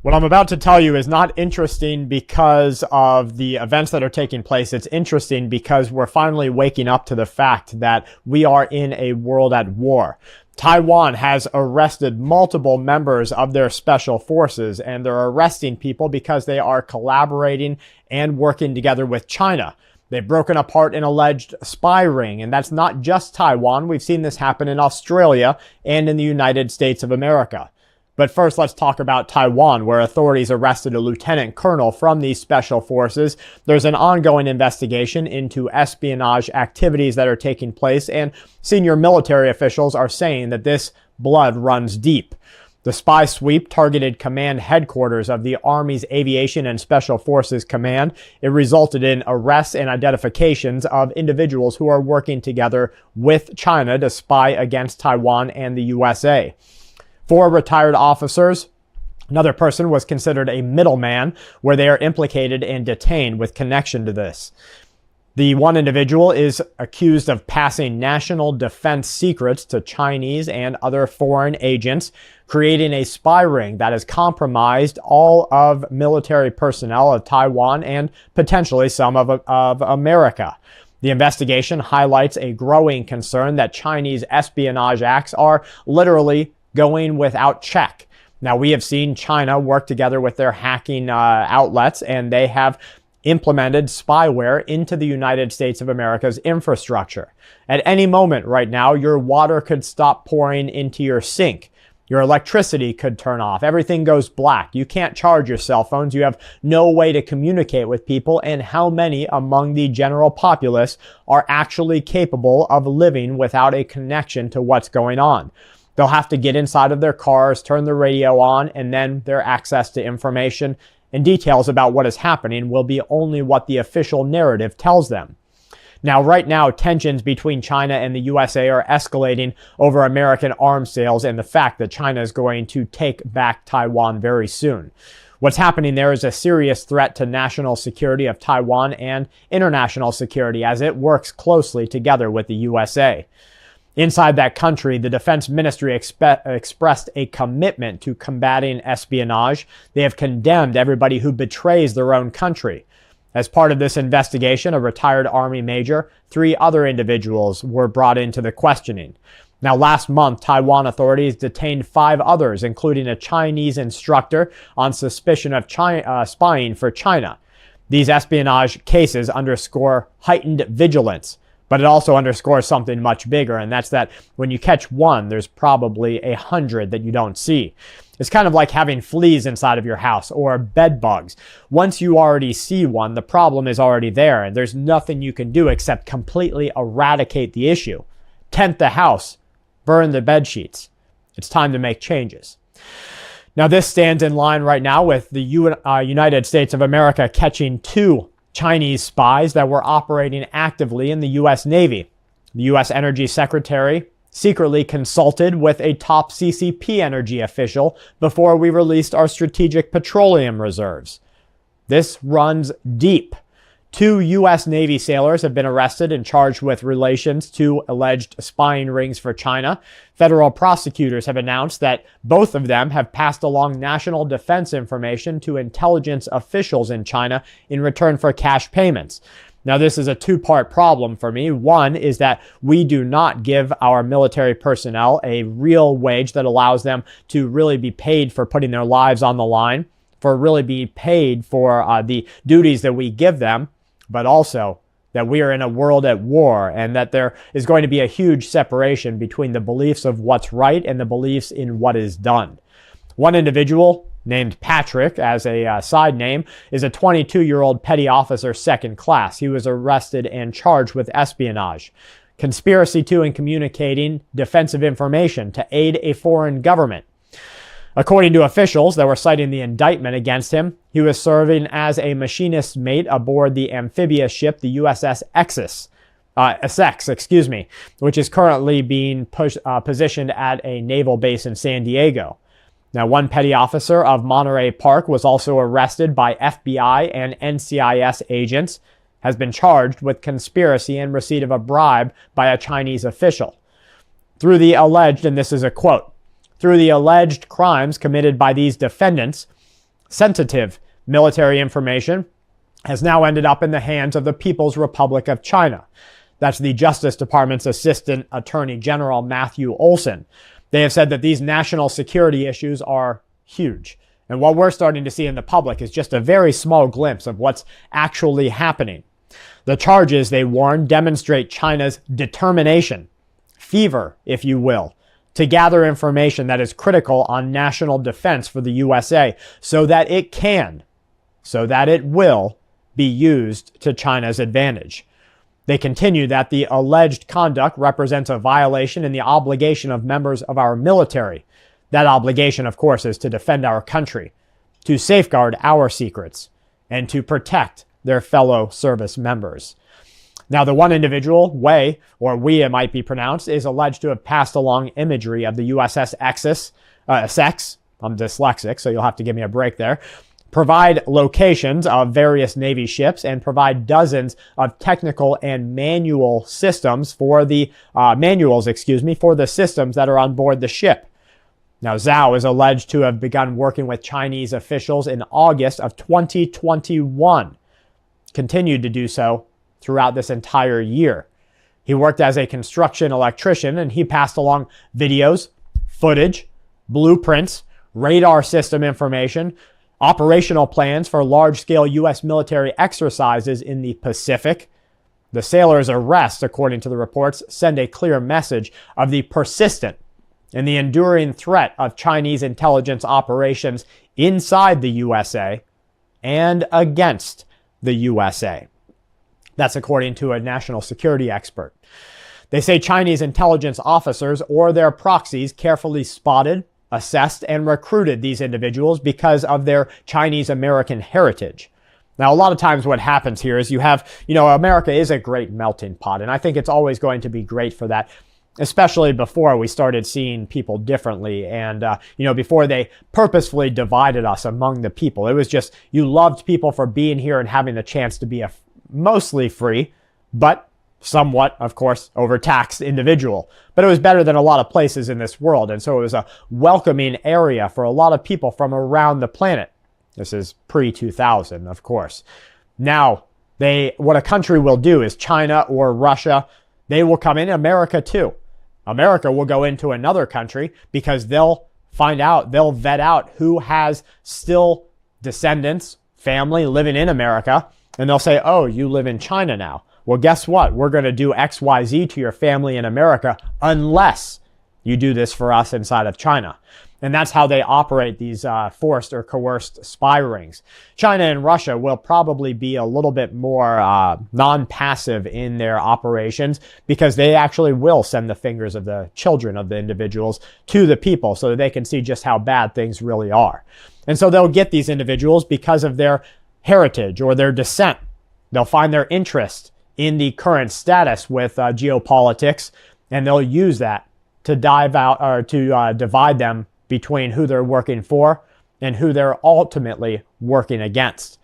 What I'm about to tell you is not interesting because of the events that are taking place. It's interesting because we're finally waking up to the fact that we are in a world at war. Taiwan has arrested multiple members of their special forces, and they're arresting people because they are collaborating and working together with China. They've broken apart an alleged spy ring, and that's not just Taiwan. We've seen this happen in Australia and in the United States of America. But first, let's talk about Taiwan, where authorities arrested a lieutenant colonel from these special forces. There's an ongoing investigation into espionage activities that are taking place, and senior military officials are saying that this blood runs deep. The spy sweep targeted command headquarters of the Army's Aviation and Special Forces Command. It resulted in arrests and identifications of individuals who are working together with China to spy against Taiwan and the USA. 4 retired officers. Another person was considered a middleman, where they are implicated and detained with connection to this. The one individual is accused of passing national defense secrets to Chinese and other foreign agents, creating a spy ring that has compromised all of military personnel of Taiwan and potentially some of America. The investigation highlights a growing concern that Chinese espionage acts are literally going without check. Now, we have seen China work together with their hacking outlets, and they have implemented spyware into the United States of America's infrastructure. At any moment right now, your water could stop pouring into your sink. Your electricity could turn off. Everything goes black. You can't charge your cell phones. You have no way to communicate with people. And how many among the general populace are actually capable of living without a connection to what's going on? They'll have to get inside of their cars, turn the radio on, and then their access to information and details about what is happening will be only what the official narrative tells them. Now, right now, tensions between China and the USA are escalating over American arms sales and the fact that China is going to take back Taiwan very soon. What's happening there is a serious threat to national security of Taiwan and international security as it works closely together with the USA. Inside that country, the Defense Ministry expressed a commitment to combating espionage. They have condemned everybody who betrays their own country. As part of this investigation, a retired Army major, 3 other individuals were brought into the questioning. Now, last month, Taiwan authorities detained 5 others, including a Chinese instructor, on suspicion of spying for China. These espionage cases underscore heightened vigilance. But it also underscores something much bigger, and that's that when you catch one, there's probably 100 that you don't see. It's kind of like having fleas inside of your house or bed bugs. Once you already see one, the problem is already there, and there's nothing you can do except completely eradicate the issue. Tent the house, burn the bed sheets. It's time to make changes. Now, this stands in line right now with the United States of America catching 2 Chinese spies that were operating actively in the U.S. Navy. The U.S. Energy Secretary secretly consulted with a top CCP energy official before we released our strategic petroleum reserves. This runs deep. 2 U.S. Navy sailors have been arrested and charged with relations to alleged spying rings for China. Federal prosecutors have announced that both of them have passed along national defense information to intelligence officials in China in return for cash payments. Now, this is a 2-part problem for me. One is that we do not give our military personnel a real wage that allows them to really be paid for putting their lives on the line, for really being paid for the duties that we give them, but also that we are in a world at war and that there is going to be a huge separation between the beliefs of what's right and the beliefs in what is done. One individual, named Patrick as a side name, is a 22-year-old petty officer 2nd class. He was arrested and charged with espionage, conspiracy to and communicating defensive information to aid a foreign government. According to officials that were citing the indictment against him, he was serving as a machinist mate aboard the amphibious ship, the USS Essex, which is currently being positioned at a naval base in San Diego. Now, one petty officer of Monterey Park was also arrested by FBI and NCIS agents, has been charged with conspiracy and receipt of a bribe by a Chinese official. Through the alleged, and this is a quote, through the alleged crimes committed by these defendants, sensitive military information has now ended up in the hands of the People's Republic of China. That's the Justice Department's Assistant Attorney General, Matthew Olson. They have said that these national security issues are huge. And what we're starting to see in the public is just a very small glimpse of what's actually happening. The charges, they warn, demonstrate China's determination, fever, if you will, to gather information that is critical on national defense for the USA so that it will be used to China's advantage. They continue that the alleged conduct represents a violation in the obligation of members of our military. That obligation, of course, is to defend our country, to safeguard our secrets, and to protect their fellow service members. Now, the one individual, Wei, or Wei it might be pronounced, is alleged to have passed along imagery of the USS Essex. I'm dyslexic, so you'll have to give me a break there. Provide locations of various Navy ships and provide dozens of technical and manual systems for the for the systems that are on board the ship. Now, Zhao is alleged to have begun working with Chinese officials in August of 2021, continued to do so throughout this entire year. He worked as a construction electrician, and he passed along videos, footage, blueprints, radar system information, operational plans for large-scale U.S. military exercises in the Pacific. The sailor's arrest, according to the reports, send a clear message of the persistent and the enduring threat of Chinese intelligence operations inside the USA and against the USA. That's according to a national security expert. They say Chinese intelligence officers or their proxies carefully spotted, assessed, and recruited these individuals because of their Chinese-American heritage. Now, a lot of times what happens here is you have, America is a great melting pot, and I think it's always going to be great for that, especially before we started seeing people differently and, before they purposefully divided us among the people. It was just, you loved people for being here and having the chance to be a mostly free, but somewhat, of course, overtaxed individual. But it was better than a lot of places in this world. And so it was a welcoming area for a lot of people from around the planet. This is pre-2000, of course. Now, what a country will do is China or Russia, they will come in, America too. America will go into another country because they'll vet out who has still descendants, family living in America. And they'll say, oh, you live in China now. Well, guess what? We're going to do X, Y, Z to your family in America unless you do this for us inside of China. And that's how they operate these forced or coerced spy rings. China and Russia will probably be a little bit more non-passive in their operations because they actually will send the fingers of the children of the individuals to the people so that they can see just how bad things really are. And so they'll get these individuals because of their heritage or their descent. They'll find their interest in the current status with geopolitics, and they'll use that to divide them between who they're working for and who they're ultimately working against.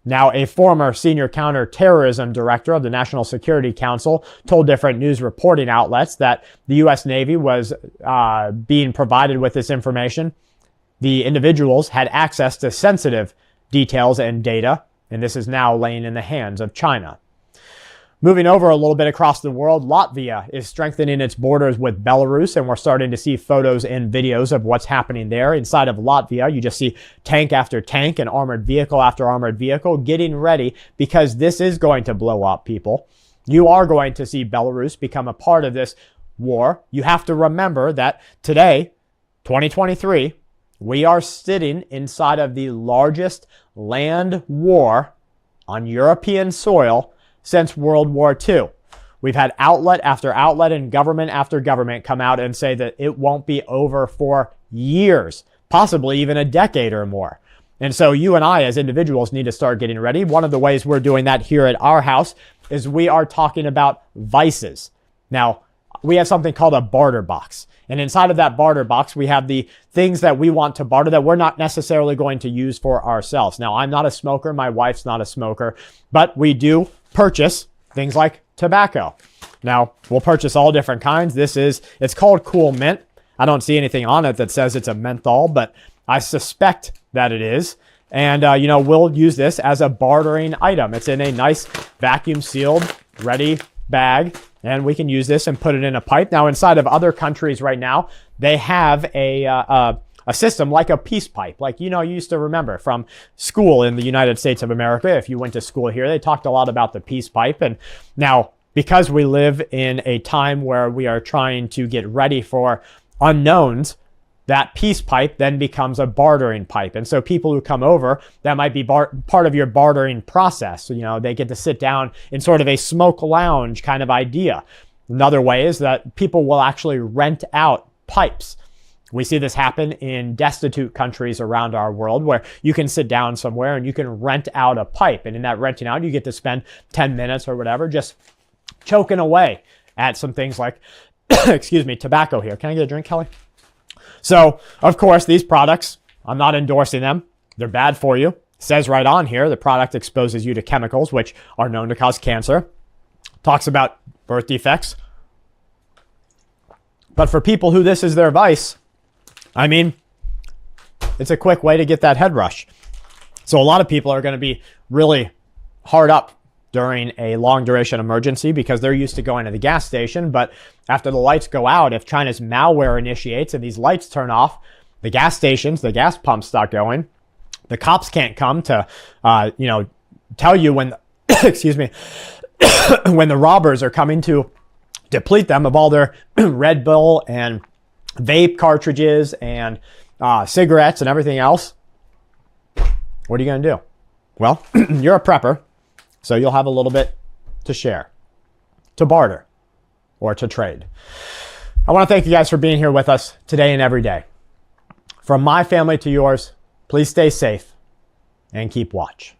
Now, a former senior counterterrorism director of the National Security Council told different news reporting outlets that the U.S. Navy was being provided with this information. The individuals had access to sensitive details and data, and this is now laying in the hands of China. Moving over a little bit across the world, Latvia is strengthening its borders with Belarus, and we're starting to see photos and videos of what's happening there. Inside of Latvia, you just see tank after tank and armored vehicle after armored vehicle getting ready because this is going to blow up, people. You are going to see Belarus become a part of this war. You have to remember that today, 2023, we are sitting inside of the largest land war on European soil since World War II. We've had outlet after outlet and government after government come out and say that it won't be over for years, possibly even a decade or more. And so you and I as individuals need to start getting ready. One of the ways we're doing that here at our house is we are talking about vices. Now, we have something called a barter box. And inside of that barter box, we have the things that we want to barter that we're not necessarily going to use for ourselves. Now, I'm not a smoker. My wife's not a smoker. But we do purchase things like tobacco. Now, we'll purchase all different kinds. It's called Cool Mint. I don't see anything on it that says it's a menthol, but I suspect that it is. And, we'll use this as a bartering item. It's in a nice vacuum sealed, ready bag. And we can use this and put it in a pipe. Now, inside of other countries right now, they have a system like a peace pipe. Like, you used to remember from school in the United States of America, if you went to school here, they talked a lot about the peace pipe. And now, because we live in a time where we are trying to get ready for unknowns, that peace pipe then becomes a bartering pipe. And so people who come over, that might be part of your bartering process. So, they get to sit down in sort of a smoke lounge kind of idea. Another way is that people will actually rent out pipes. We see this happen in destitute countries around our world where you can sit down somewhere and you can rent out a pipe. And in that renting out, you get to spend 10 minutes or whatever just choking away at some things like, tobacco here. Can I get a drink, Kelly? So, of course, these products, I'm not endorsing them. They're bad for you. It says right on here, the product exposes you to chemicals which are known to cause cancer. Talks about birth defects. But for people who this is their vice, it's a quick way to get that head rush. So a lot of people are going to be really hard up during a long duration emergency because they're used to going to the gas station. But after the lights go out, if China's malware initiates and these lights turn off, the gas stations, the gas pumps stop going. The cops can't come to, tell you when, when the robbers are coming to deplete them of all their Red Bull and vape cartridges and cigarettes and everything else. What are you going to do? Well, you're a prepper. So you'll have a little bit to share, to barter, or to trade. I want to thank you guys for being here with us today and every day. From my family to yours, please stay safe and keep watch.